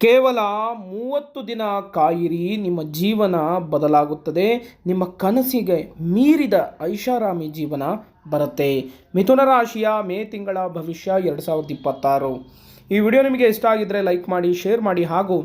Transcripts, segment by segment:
ಕೇವಲ 30 ದಿನ ಕಾಯಿರಿ, ನಿಮ್ಮ ಜೀವನ ಬದಲಾಗುತ್ತದೆ. ನಿಮ್ಮ ಕನಸಿಗೆ ಮೀರಿದ ಐಷಾರಾಮಿ ಜೀವನ ಬರುತ್ತೆ. ಮಿಥುನ ರಾಶಿಯ ಮೇ ತಿಂಗಳ ಭವಿಷ್ಯ 2026. ಈ ವಿಡಿಯೋ ನಿಮಗೆ ಇಷ್ಟ ಆಗಿದ್ದರೆ ಲೈಕ್ ಮಾಡಿ, ಶೇರ್ ಮಾಡಿ ಹಾಗೂ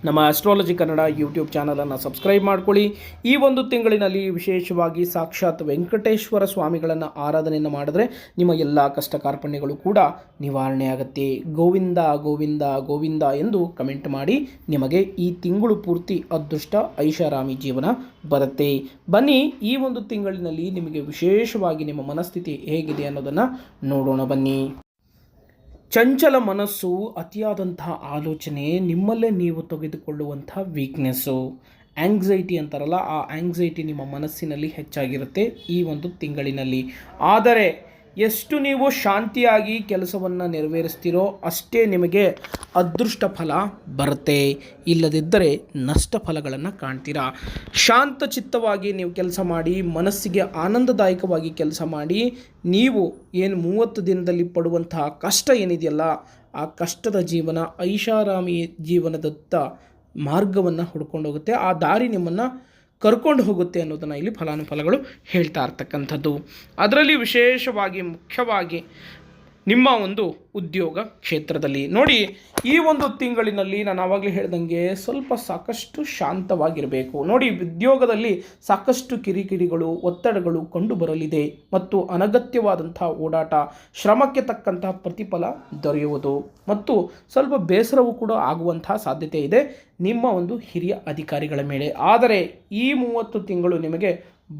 ನಮ್ಮ ಆಸ್ಟ್ರಾಲಜಿ ಕನ್ನಡ ಯೂಟ್ಯೂಬ್ ಚಾನಲನ್ನು ಸಬ್ಸ್ಕ್ರೈಬ್ ಮಾಡ್ಕೊಳ್ಳಿ. ಈ ಒಂದು ತಿಂಗಳಿನಲ್ಲಿ ವಿಶೇಷವಾಗಿ ಸಾಕ್ಷಾತ್ ವೆಂಕಟೇಶ್ವರ ಸ್ವಾಮಿಗಳನ್ನು ಆರಾಧನೆಯನ್ನು ಮಾಡಿದ್ರೆ ನಿಮ್ಮ ಎಲ್ಲ ಕಷ್ಟ ಕಾರ್ಪಣ್ಯಗಳು ಕೂಡ ನಿವಾರಣೆ ಆಗುತ್ತೆ. ಗೋವಿಂದ ಗೋವಿಂದ ಗೋವಿಂದ ಎಂದು ಕಮೆಂಟ್ ಮಾಡಿ. ನಿಮಗೆ ಈ ತಿಂಗಳು ಪೂರ್ತಿ ಅದೃಷ್ಟ ಐಷಾರಾಮಿ ಜೀವನ ಬರುತ್ತೆ. ಬನ್ನಿ, ಈ ಒಂದು ತಿಂಗಳಿನಲ್ಲಿ ನಿಮಗೆ ವಿಶೇಷವಾಗಿ ನಿಮ್ಮ ಮನಸ್ಥಿತಿ ಹೇಗಿದೆ ಅನ್ನೋದನ್ನು ನೋಡೋಣ ಬನ್ನಿ. ಚಂಚಲ ಮನಸ್ಸು, ಅತಿಯಾದಂತಹ ಆಲೋಚನೆ, ನಿಮ್ಮಲ್ಲೇ ನೀವು ತೆಗೆದುಕೊಳ್ಳುವಂಥ ವೀಕ್ನೆಸ್ಸು, ಆಂಗ್ಸೈಟಿ ಅಂತಾರಲ್ಲ, ಆ ಆಂಗ್ಸೈಟಿ ನಿಮ್ಮ ಮನಸ್ಸಿನಲ್ಲಿ ಹೆಚ್ಚಾಗಿರುತ್ತೆ ಈ ಒಂದು ತಿಂಗಳಿನಲ್ಲಿ. ಆದರೆ ಎಷ್ಟು ನೀವು ಶಾಂತಿಯಾಗಿ ಕೆಲಸವನ್ನು ನೆರವೇರಿಸ್ತೀರೋ ಅಷ್ಟೇ ನಿಮಗೆ ಅದೃಷ್ಟ ಫಲ ಬರುತ್ತೆ. ಇಲ್ಲದಿದ್ದರೆ ನಷ್ಟ ಫಲಗಳನ್ನು ಕಾಣ್ತೀರಾ. ಶಾಂತ ಚಿತ್ತವಾಗಿ ನೀವು ಕೆಲಸ ಮಾಡಿ, ಮನಸ್ಸಿಗೆ ಆನಂದದಾಯಕವಾಗಿ ಕೆಲಸ ಮಾಡಿ, ನೀವು ಏನು 30 ದಿನದಲ್ಲಿ ಪಡುವಂತಹ ಕಷ್ಟ ಏನಿದೆಯಲ್ಲ, ಆ ಕಷ್ಟದ ಜೀವನ ಐಷಾರಾಮಿ ಜೀವನದತ್ತ ಮಾರ್ಗವನ್ನು ಹುಡ್ಕೊಂಡು ಹೋಗುತ್ತೆ. ಆ ದಾರಿ ನಿಮ್ಮನ್ನು ಕರ್ಕೊಂಡು ಹೋಗುತ್ತೆ ಅನ್ನೋದನ್ನು ಇಲ್ಲಿ ಫಲಾನುಫಲಗಳು ಹೇಳ್ತಾ ಇರ್ತಕ್ಕಂಥದ್ದು. ಅದರಲ್ಲಿ ವಿಶೇಷವಾಗಿ ಮುಖ್ಯವಾಗಿ ನಿಮ್ಮ ಒಂದು ಉದ್ಯೋಗ ಕ್ಷೇತ್ರದಲ್ಲಿ ನೋಡಿ, ಈ ಒಂದು ತಿಂಗಳಿನಲ್ಲಿ ನಾನು ಆವಾಗಲೇ ಹೇಳ್ದಂಗೆ ಸ್ವಲ್ಪ ಸಾಕಷ್ಟು ಶಾಂತವಾಗಿರಬೇಕು. ನೋಡಿ, ಉದ್ಯೋಗದಲ್ಲಿ ಸಾಕಷ್ಟು ಕಿರಿಕಿರಿಗಳು, ಒತ್ತಡಗಳು ಕಂಡು ಬರಲಿದೆ ಮತ್ತು ಅನಗತ್ಯವಾದಂಥ ಓಡಾಟ, ಶ್ರಮಕ್ಕೆ ತಕ್ಕಂತಹ ಪ್ರತಿಫಲ ದೊರೆಯುವುದು ಮತ್ತು ಸ್ವಲ್ಪ ಬೇಸರವೂ ಕೂಡ ಆಗುವಂಥ ಸಾಧ್ಯತೆ ಇದೆ ನಿಮ್ಮ ಒಂದು ಹಿರಿಯ ಅಧಿಕಾರಿಗಳ ಮೇಲೆ. ಆದರೆ ಈ 30 ತಿಂಗಳು ನಿಮಗೆ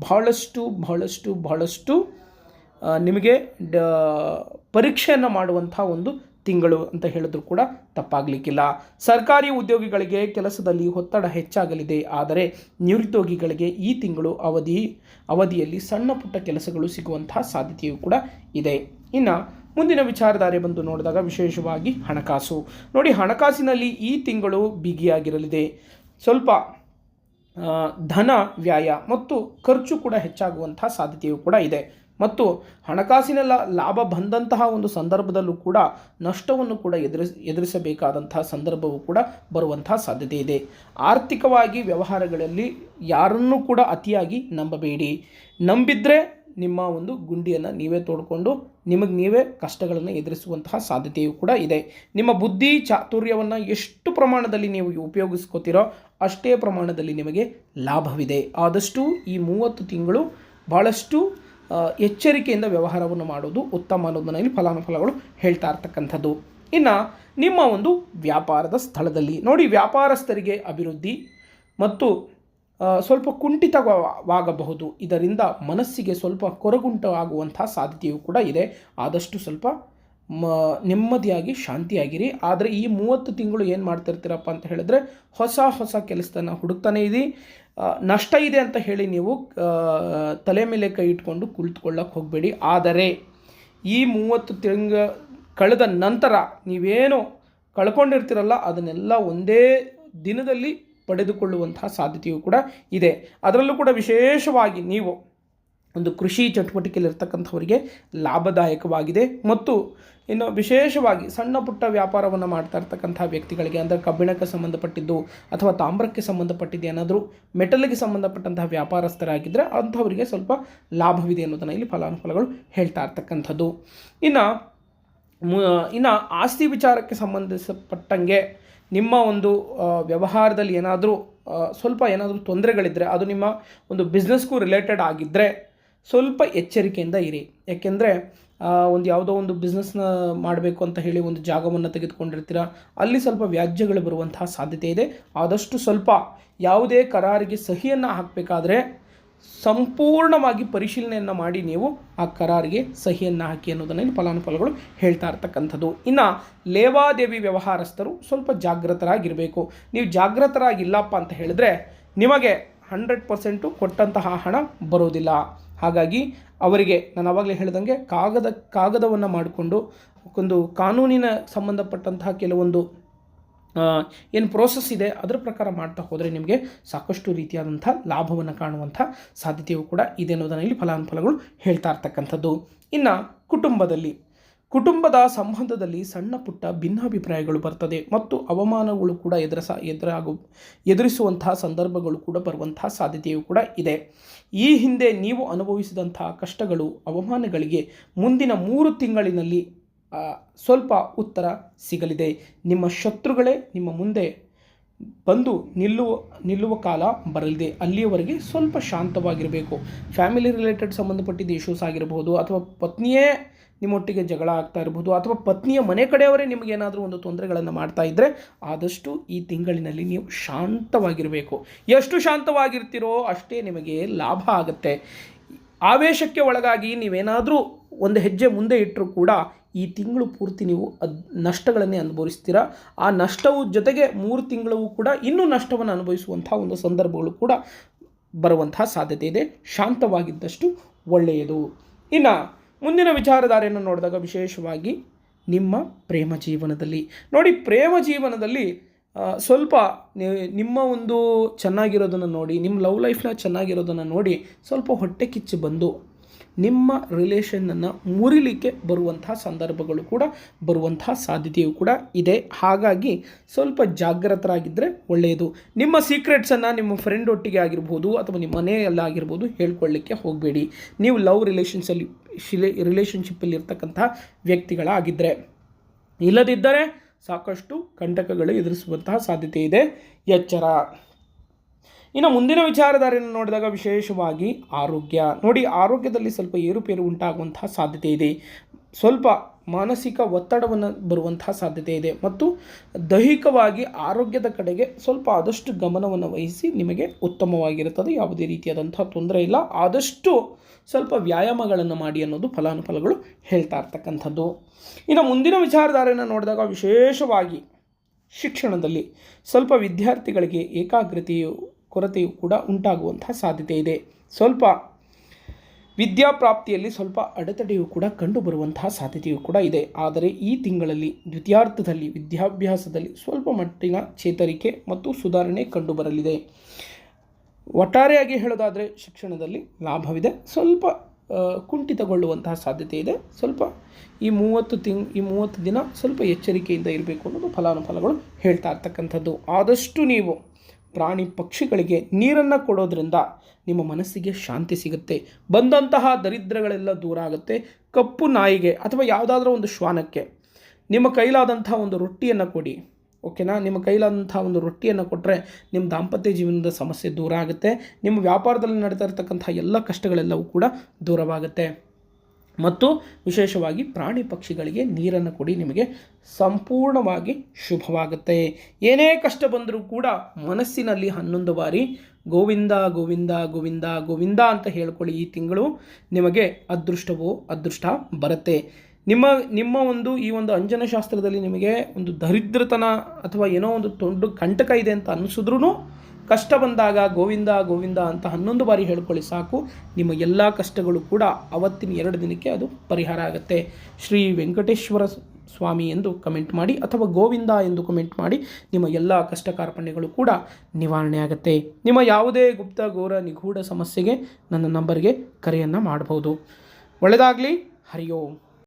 ಬಹಳಷ್ಟು ನಿಮಗೆ ಪರೀಕ್ಷೆಯನ್ನು ಮಾಡುವಂಥ ಒಂದು ತಿಂಗಳು ಅಂತ ಹೇಳಿದ್ರು ಕೂಡ ತಪ್ಪಾಗಲಿಕ್ಕಿಲ್ಲ. ಸರ್ಕಾರಿ ಉದ್ಯೋಗಿಗಳಿಗೆ ಕೆಲಸದಲ್ಲಿ ಒತ್ತಡ ಹೆಚ್ಚಾಗಲಿದೆ. ಆದರೆ ನಿರುದ್ಯೋಗಿಗಳಿಗೆ ಈ ತಿಂಗಳು ಅವಧಿಯಲ್ಲಿ ಸಣ್ಣ ಪುಟ್ಟ ಕೆಲಸಗಳು ಸಿಗುವಂತಹ ಸಾಧ್ಯತೆಯೂ ಕೂಡ ಇದೆ. ಇನ್ನು ಮುಂದಿನ ವಿಚಾರಧಾರೆ ಬಂದು ನೋಡಿದಾಗ ವಿಶೇಷವಾಗಿ ಹಣಕಾಸು ನೋಡಿ, ಹಣಕಾಸಿನಲ್ಲಿ ಈ ತಿಂಗಳು ಬಿಗಿಯಾಗಿರಲಿದೆ. ಸ್ವಲ್ಪ ಧನ ವ್ಯಯ ಮತ್ತು ಖರ್ಚು ಕೂಡ ಹೆಚ್ಚಾಗುವಂಥ ಸಾಧ್ಯತೆಯೂ ಕೂಡ ಇದೆ ಮತ್ತು ಹಣಕಾಸಿನ ಲಾಭ ಬಂದಂತಹ ಒಂದು ಸಂದರ್ಭದಲ್ಲೂ ಕೂಡ ನಷ್ಟವನ್ನು ಕೂಡ ಎದುರಿಸಬೇಕಾದಂತಹ ಸಂದರ್ಭವೂ ಕೂಡ ಬರುವಂತಹ ಸಾಧ್ಯತೆ ಇದೆ. ಆರ್ಥಿಕವಾಗಿ ವ್ಯವಹಾರಗಳಲ್ಲಿ ಯಾರನ್ನೂ ಕೂಡ ಅತಿಯಾಗಿ ನಂಬಬೇಡಿ. ನಂಬಿದರೆ ನಿಮ್ಮ ಒಂದು ಗುಂಡಿಯನ್ನು ನೀವೇ ತೋಡಿಕೊಂಡು ನಿಮಗೆ ನೀವೇ ಕಷ್ಟಗಳನ್ನು ಎದುರಿಸುವಂತಹ ಸಾಧ್ಯತೆಯೂ ಕೂಡ ಇದೆ. ನಿಮ್ಮ ಬುದ್ಧಿ ಚಾತುರ್ಯವನ್ನು ಎಷ್ಟು ಪ್ರಮಾಣದಲ್ಲಿ ನೀವು ಉಪಯೋಗಿಸ್ಕೋತೀರೋ ಅಷ್ಟೇ ಪ್ರಮಾಣದಲ್ಲಿ ನಿಮಗೆ ಲಾಭವಿದೆ. ಆದಷ್ಟು ಈ 30 ತಿಂಗಳು ಭಾಳಷ್ಟು ಎಚ್ಚರಿಕೆಯಿಂದ ವ್ಯವಹಾರವನ್ನು ಮಾಡೋದು ಉತ್ತಮ ಅನ್ನೋದನ್ನು ಇಲ್ಲಿ ಫಲಾನುಫಲಗಳು ಹೇಳ್ತಾ ಇರ್ತಕ್ಕಂಥದ್ದು. ಇನ್ನು ನಿಮ್ಮ ಒಂದು ವ್ಯಾಪಾರದ ಸ್ಥಳದಲ್ಲಿ ನೋಡಿ, ವ್ಯಾಪಾರಸ್ಥರಿಗೆ ಅಭಿವೃದ್ಧಿ ಮತ್ತು ಸ್ವಲ್ಪ ಕುಂಠಿತವಾಗಬಹುದು. ಇದರಿಂದ ಮನಸ್ಸಿಗೆ ಸ್ವಲ್ಪ ಕೊರಗುಂಟಾಗುವಂಥ ಸಾಧ್ಯತೆಯೂ ಕೂಡ ಇದೆ. ಆದಷ್ಟು ಸ್ವಲ್ಪ ನೆಮ್ಮದಿಯಾಗಿ ಶಾಂತಿಯಾಗಿರಿ. ಆದರೆ ಈ 30 ತಿಂಗಳು ಏನು ಮಾಡ್ತಿರ್ತೀರಪ್ಪ ಅಂತ ಹೇಳಿದ್ರೆ ಹೊಸ ಕೆಲಸನ ಹುಡುಕ್ತಾನೆ ಇದೆ. ನಷ್ಟ ಇದೆ ಅಂತ ಹೇಳಿ ನೀವು ತಲೆ ಮೇಲೆ ಕೈ ಇಟ್ಕೊಂಡು ಕುಳಿತುಕೊಳ್ಳಕ್ಕೆ ಹೋಗಬೇಡಿ. ಆದರೆ ಈ 30 ತಿಂಗಳು ಕಳೆದ ನಂತರ ನೀವೇನು ಕಳ್ಕೊಂಡಿರ್ತೀರಲ್ಲ ಅದನ್ನೆಲ್ಲ ಒಂದೇ ದಿನದಲ್ಲಿ ಪಡೆದುಕೊಳ್ಳುವಂತಹ ಸಾಧ್ಯತೆಯೂ ಕೂಡ ಇದೆ. ಅದರಲ್ಲೂ ಕೂಡ ವಿಶೇಷವಾಗಿ ನೀವು ಒಂದು ಕೃಷಿ ಚಟುವಟಿಕೆಯಲ್ಲಿರ್ತಕ್ಕಂಥವರಿಗೆ ಲಾಭದಾಯಕವಾಗಿದೆ ಮತ್ತು ಇನ್ನು ವಿಶೇಷವಾಗಿ ಸಣ್ಣ ಪುಟ್ಟ ವ್ಯಾಪಾರವನ್ನು ಮಾಡ್ತಾ ಇರ್ತಕ್ಕಂಥ ವ್ಯಕ್ತಿಗಳಿಗೆ, ಅಂದರೆ ಕಬ್ಬಿಣಕ್ಕೆ ಸಂಬಂಧಪಟ್ಟಿದ್ದು ಅಥವಾ ತಾಮ್ರಕ್ಕೆ ಸಂಬಂಧಪಟ್ಟಿದ್ದು ಏನಾದರೂ ಮೆಟಲ್ಗೆ ಸಂಬಂಧಪಟ್ಟಂತಹ ವ್ಯಾಪಾರಸ್ಥರಾಗಿದ್ದರೆ ಅಂಥವರಿಗೆ ಸ್ವಲ್ಪ ಲಾಭವಿದೆ ಅನ್ನೋದನ್ನು ಇಲ್ಲಿ ಫಲಾನುಫಲಗಳು ಹೇಳ್ತಾ ಇರ್ತಕ್ಕಂಥದ್ದು. ಇನ್ನು ಆಸ್ತಿ ವಿಚಾರಕ್ಕೆ ಸಂಬಂಧಿಸಪಟ್ಟಂಗೆ ನಿಮ್ಮ ಒಂದು ವ್ಯವಹಾರದಲ್ಲಿ ಸ್ವಲ್ಪ ಏನಾದರೂ ತೊಂದರೆಗಳಿದ್ದರೆ, ಅದು ನಿಮ್ಮ ಒಂದು ಬಿಸ್ನೆಸ್ಗೂ ರಿಲೇಟೆಡ್ ಆಗಿದ್ದರೆ ಸ್ವಲ್ಪ ಎಚ್ಚರಿಕೆಯಿಂದ ಇರಿ. ಯಾಕೆಂದರೆ ಯಾವುದೋ ಒಂದು ಬಿಸ್ನೆಸ್ನ ಮಾಡಬೇಕು ಅಂತ ಹೇಳಿ ಒಂದು ಜಾಗವನ್ನು ತೆಗೆದುಕೊಂಡಿರ್ತೀರ, ಅಲ್ಲಿ ಸ್ವಲ್ಪ ವ್ಯಾಜ್ಯಗಳು ಬರುವಂತಹ ಸಾಧ್ಯತೆ ಇದೆ. ಆದಷ್ಟು ಸ್ವಲ್ಪ ಯಾವುದೇ ಕರಾರಿಗೆ ಸಹಿಯನ್ನು ಹಾಕಬೇಕಾದ್ರೆ ಸಂಪೂರ್ಣವಾಗಿ ಪರಿಶೀಲನೆಯನ್ನು ಮಾಡಿ ನೀವು ಆ ಕರಾರಿಗೆ ಸಹಿಯನ್ನು ಹಾಕಿ ಅನ್ನೋದನ್ನು ಫಲಾನುಫಲಗಳು ಹೇಳ್ತಾ ಇರ್ತಕ್ಕಂಥದ್ದು. ಇನ್ನು ಲೇವಾದೇವಿ ವ್ಯವಹಾರಸ್ಥರು ಸ್ವಲ್ಪ ಜಾಗೃತರಾಗಿರಬೇಕು. ನೀವು ಜಾಗೃತರಾಗಿಲ್ಲಪ್ಪ ಅಂತ ಹೇಳಿದ್ರೆ ನಿಮಗೆ 100% ಕೊಟ್ಟಂತಹ ಹಣ ಬರೋದಿಲ್ಲ. ಹಾಗಾಗಿ ಅವರಿಗೆ ನಾನು ಆವಾಗಲೇ ಹೇಳಿದಂಗೆ ಕಾಗದವನ್ನು ಮಾಡಿಕೊಂಡು ಒಂದು ಕಾನೂನಿನ ಸಂಬಂಧಪಟ್ಟಂತಹ ಕೆಲವೊಂದು ಏನು ಪ್ರೋಸೆಸ್ ಇದೆ ಅದರ ಪ್ರಕಾರ ಮಾಡ್ತಾ ಹೋದರೆ ನಿಮಗೆ ಸಾಕಷ್ಟು ರೀತಿಯಾದಂಥ ಲಾಭವನ್ನು ಕಾಣುವಂಥ ಸಾಧ್ಯತೆಯೂ ಕೂಡ ಇದೆ ಅನ್ನೋದನ್ನು ಇಲ್ಲಿ ಫಲಾನುಫಲಗಳು ಹೇಳ್ತಾ ಇರ್ತಕ್ಕಂಥದ್ದು. ಇನ್ನು ಕುಟುಂಬದಲ್ಲಿ ಕುಟುಂಬದ ಸಂಬಂಧದಲ್ಲಿ ಸಣ್ಣ ಪುಟ್ಟ ಭಿನ್ನಾಭಿಪ್ರಾಯಗಳು ಬರ್ತದೆ ಮತ್ತು ಅವಮಾನಗಳು ಕೂಡ ಎದುರಿಸುವಂತಹ ಸಂದರ್ಭಗಳು ಕೂಡ ಬರುವಂತಹ ಸಾಧ್ಯತೆಯೂ ಕೂಡ ಇದೆ. ಈ ಹಿಂದೆ ನೀವು ಅನುಭವಿಸಿದಂತಹ ಕಷ್ಟಗಳು, ಅವಮಾನಗಳಿಗೆ ಮುಂದಿನ 3 ತಿಂಗಳಿನಲ್ಲಿ ಸ್ವಲ್ಪ ಉತ್ತರ ಸಿಗಲಿದೆ. ನಿಮ್ಮ ಶತ್ರುಗಳೇ ನಿಮ್ಮ ಮುಂದೆ ಬಂದು ನಿಲ್ಲುವ ಕಾಲ ಬರಲಿದೆ. ಅಲ್ಲಿಯವರೆಗೆ ಸ್ವಲ್ಪ ಶಾಂತವಾಗಿರಬೇಕು. ಫ್ಯಾಮಿಲಿ ರಿಲೇಟೆಡ್ ಸಂಬಂಧಪಟ್ಟಿದ್ದ ಇಶ್ಯೂಸ್ ಆಗಿರಬಹುದು, ಅಥವಾ ಪತ್ನಿಯೇ ನಿಮ್ಮೊಟ್ಟಿಗೆ ಜಗಳ ಆಗ್ತಾ ಇರಬಹುದು, ಅಥವಾ ಪತ್ನಿಯ ಮನೆ ಕಡೆಯವರೇ ನಿಮಗೇನಾದರೂ ಒಂದು ತೊಂದರೆಗಳನ್ನು ಮಾಡ್ತಾ ಇದ್ದರೆ ಆದಷ್ಟು ಈ ತಿಂಗಳಿನಲ್ಲಿ ನೀವು ಶಾಂತವಾಗಿರಬೇಕು. ಎಷ್ಟು ಶಾಂತವಾಗಿರ್ತೀರೋ ಅಷ್ಟೇ ನಿಮಗೆ ಲಾಭ ಆಗುತ್ತೆ. ಆವೇಶಕ್ಕೆ ಒಳಗಾಗಿ ನೀವೇನಾದರೂ ಒಂದು ಹೆಜ್ಜೆ ಮುಂದೆ ಇಟ್ಟರೂ ಕೂಡ ಈ ತಿಂಗಳು ಪೂರ್ತಿ ನೀವು ನಷ್ಟಗಳನ್ನೇ ಅನುಭವಿಸ್ತೀರಾ. ಆ ನಷ್ಟವು ಜೊತೆಗೆ 3 ತಿಂಗಳು ಕೂಡ ಇನ್ನೂ ನಷ್ಟವನ್ನು ಅನುಭವಿಸುವಂಥ ಒಂದು ಸಂದರ್ಭಗಳು ಕೂಡ ಬರುವಂತಹ ಸಾಧ್ಯತೆ ಇದೆ. ಶಾಂತವಾಗಿದ್ದಷ್ಟು ಒಳ್ಳೆಯದು. ಇನ್ನು ಮುಂದಿನ ವಿಚಾರಧಾರೆಯನ್ನು ನೋಡಿದಾಗ ವಿಶೇಷವಾಗಿ ನಿಮ್ಮ ಪ್ರೇಮ ಜೀವನದಲ್ಲಿ ನೋಡಿ, ಪ್ರೇಮ ಜೀವನದಲ್ಲಿ ಸ್ವಲ್ಪ ನಿಮ್ಮ ಒಂದು ಚೆನ್ನಾಗಿರೋದನ್ನು ನೋಡಿ, ನಿಮ್ಮ ಲವ್ ಲೈಫ್ನ ಚೆನ್ನಾಗಿರೋದನ್ನು ನೋಡಿ ಸ್ವಲ್ಪ ಹೊಟ್ಟೆ ಕಿಚ್ಚು ಬಂದು ನಿಮ್ಮ ರಿಲೇಷನನ್ನು ಮುರಿಲಿಕ್ಕೆ ಬರುವಂತಹ ಸಂದರ್ಭಗಳು ಕೂಡ ಬರುವಂತಹ ಸಾಧ್ಯತೆಯೂ ಕೂಡ ಇದೆ. ಹಾಗಾಗಿ ಸ್ವಲ್ಪ ಜಾಗೃತರಾಗಿದ್ದರೆ ಒಳ್ಳೆಯದು. ನಿಮ್ಮ ಸೀಕ್ರೆಟ್ಸನ್ನು ನಿಮ್ಮ ಫ್ರೆಂಡ್ ಒಟ್ಟಿಗೆ ಆಗಿರ್ಬೋದು ಅಥವಾ ನಿಮ್ಮ ಮನೆಯಲ್ಲಾಗಿರ್ಬೋದು ಹೇಳ್ಕೊಳ್ಳಿಕ್ಕೆ ಹೋಗಬೇಡಿ. ನೀವು ಲವ್ ರಿಲೇಷನ್ಶಿಪ್ಪಲ್ಲಿ ಇರ್ತಕ್ಕಂಥ ವ್ಯಕ್ತಿಗಳಾಗಿದ್ದರೆ. ಇಲ್ಲದಿದ್ದರೆ ಸಾಕಷ್ಟು ಕಂಟಕಗಳು ಎದುರಿಸುವಂತಹ ಸಾಧ್ಯತೆ ಇದೆ. ಎಚ್ಚರ. ಇನ್ನು ಮುಂದಿನ ವಿಚಾರಧಾರೆಯನ್ನು ನೋಡಿದಾಗ ವಿಶೇಷವಾಗಿ ಆರೋಗ್ಯ ನೋಡಿ, ಆರೋಗ್ಯದಲ್ಲಿ ಸ್ವಲ್ಪ ಏರುಪೇರು ಉಂಟಾಗುವಂತಹ ಸಾಧ್ಯತೆ ಇದೆ. ಸ್ವಲ್ಪ ಮಾನಸಿಕ ಒತ್ತಡವನ್ನು ಬರುವಂತಹ ಸಾಧ್ಯತೆ ಇದೆ ಮತ್ತು ದೈಹಿಕವಾಗಿ ಆರೋಗ್ಯದ ಕಡೆಗೆ ಸ್ವಲ್ಪ ಆದಷ್ಟು ಗಮನವನ್ನು ವಹಿಸಿ ನಿಮಗೆ ಉತ್ತಮವಾಗಿರುತ್ತದೆ. ಯಾವುದೇ ರೀತಿಯಾದಂಥ ತೊಂದರೆ ಇಲ್ಲ. ಆದಷ್ಟು ಸ್ವಲ್ಪ ವ್ಯಾಯಾಮಗಳನ್ನು ಮಾಡಿ ಅನ್ನೋದು ಫಲಾನುಫಲಗಳು ಹೇಳ್ತಾ ಇರ್ತಕ್ಕಂಥದ್ದು. ಇನ್ನು ಮುಂದಿನ ವಿಚಾರಧಾರೆಯನ್ನು ನೋಡಿದಾಗ ವಿಶೇಷವಾಗಿ ಶಿಕ್ಷಣದಲ್ಲಿ ಸ್ವಲ್ಪ ವಿದ್ಯಾರ್ಥಿಗಳಿಗೆ ಏಕಾಗ್ರತೆಯು ಕೊರತೆಯು ಕೂಡ ಉಂಟಾಗುವಂತಹ ಸಾಧ್ಯತೆ ಇದೆ. ಸ್ವಲ್ಪ ವಿದ್ಯಾಪ್ರಾಪ್ತಿಯಲ್ಲಿ ಸ್ವಲ್ಪ ಅಡೆತಡೆಯು ಕೂಡ ಕಂಡುಬರುವಂತಹ ಸಾಧ್ಯತೆಯೂ ಕೂಡ ಇದೆ. ಆದರೆ ಈ ತಿಂಗಳಲ್ಲಿ ದ್ವಿತೀಯಾರ್ಧದಲ್ಲಿ ವಿದ್ಯಾಭ್ಯಾಸದಲ್ಲಿ ಸ್ವಲ್ಪ ಮಟ್ಟಿನ ಚೇತರಿಕೆ ಮತ್ತು ಸುಧಾರಣೆ ಕಂಡುಬರಲಿದೆ. ಒಟ್ಟಾರೆಯಾಗಿ ಹೇಳೋದಾದರೆ ಶಿಕ್ಷಣದಲ್ಲಿ ಲಾಭವಿದೆ. ಸ್ವಲ್ಪ ಕುಂಠಿತಗೊಳ್ಳುವಂತಹ ಸಾಧ್ಯತೆ ಇದೆ. ಸ್ವಲ್ಪ ಈ 30 ದಿನ ಸ್ವಲ್ಪ ಎಚ್ಚರಿಕೆಯಿಂದ ಇರಬೇಕು ಅನ್ನೋದು ಫಲಾನುಫಲಗಳು ಹೇಳ್ತಾ ಇರ್ತಕ್ಕಂಥದ್ದು. ಆದಷ್ಟು ನೀವು ಪ್ರಾಣಿ ಪಕ್ಷಿಗಳಿಗೆ ನೀರನ್ನು ಕೊಡೋದ್ರಿಂದ ನಿಮ್ಮ ಮನಸ್ಸಿಗೆ ಶಾಂತಿ ಸಿಗುತ್ತೆ. ಬಂದಂತಹ ದರಿದ್ರಗಳೆಲ್ಲ ದೂರ ಆಗುತ್ತೆ. ಕಪ್ಪು ನಾಯಿಗೆ ಅಥವಾ ಯಾವುದಾದ್ರೂ ಒಂದು ಶ್ವಾನಕ್ಕೆ ನಿಮ್ಮ ಕೈಲಾದಂಥ ಒಂದು ರೊಟ್ಟಿಯನ್ನು ಕೊಡಿ. ಓಕೆನಾ? ನಿಮ್ಮ ಕೈಲಾದಂಥ ಒಂದು ರೊಟ್ಟಿಯನ್ನು ಕೊಟ್ಟರೆ ನಿಮ್ಮ ದಾಂಪತ್ಯ ಜೀವನದ ಸಮಸ್ಯೆ ದೂರ ಆಗುತ್ತೆ. ನಿಮ್ಮ ವ್ಯಾಪಾರದಲ್ಲಿ ನಡೀತಾ ಇರತಕ್ಕಂಥ ಎಲ್ಲ ಕಷ್ಟಗಳೆಲ್ಲವೂ ಕೂಡ ದೂರವಾಗುತ್ತೆ. ಮತ್ತು ವಿಶೇಷವಾಗಿ ಪ್ರಾಣಿ ಪಕ್ಷಿಗಳಿಗೆ ನೀರನ್ನು ಕೊಡಿ. ನಿಮಗೆ ಸಂಪೂರ್ಣವಾಗಿ ಶುಭವಾಗುತ್ತೆ. ಏನೇ ಕಷ್ಟ ಬಂದರೂ ಕೂಡ ಮನಸ್ಸಿನಲ್ಲಿ 11 ಬಾರಿ ಗೋವಿಂದ ಗೋವಿಂದ ಗೋವಿಂದ ಗೋವಿಂದ ಅಂತ ಹೇಳ್ಕೊಳ್ಳಿ. ಈ ತಿಂಗಳು ನಿಮಗೆ ಅದೃಷ್ಟ ಬರುತ್ತೆ. ನಿಮ್ಮ ಒಂದು ಈ ಒಂದು ಅಂಜನ ಶಾಸ್ತ್ರದಲ್ಲಿ ನಿಮಗೆ ಒಂದು ದರಿದ್ರತನ ಅಥವಾ ಏನೋ ಒಂದು ದೊಡ್ಡ ಕಂಟಕ ಇದೆ ಅಂತ ಅನ್ನಿಸಿದ್ರೂ ಕಷ್ಟ ಬಂದಾಗ ಗೋವಿಂದ ಗೋವಿಂದ ಅಂತ 11 ಬಾರಿ ಹೇಳ್ಕೊಳ್ಳಿ ಸಾಕು. ನಿಮ್ಮ ಎಲ್ಲ ಕಷ್ಟಗಳು ಕೂಡ ಅವತ್ತಿನ 2 ದಿನಕ್ಕೆ ಅದು ಪರಿಹಾರ ಆಗುತ್ತೆ. ಶ್ರೀ ವೆಂಕಟೇಶ್ವರ ಸ್ವಾಮಿ ಎಂದು ಕಮೆಂಟ್ ಮಾಡಿ ಅಥವಾ ಗೋವಿಂದ ಎಂದು ಕಮೆಂಟ್ ಮಾಡಿ. ನಿಮ್ಮ ಎಲ್ಲ ಕಷ್ಟ ಕಾರ್ಪಣ್ಯಗಳು ಕೂಡ ನಿವಾರಣೆ ಆಗುತ್ತೆ. ನಿಮ್ಮ ಯಾವುದೇ ಗುಪ್ತ ಘೋರ ನಿಗೂಢ ಸಮಸ್ಯೆಗೆ ನನ್ನ ನಂಬರ್ಗೆ ಕರೆಯನ್ನು ಮಾಡಬಹುದು. ಒಳ್ಳೆಯದಾಗಲಿ. ಹರಿ ಓಂ.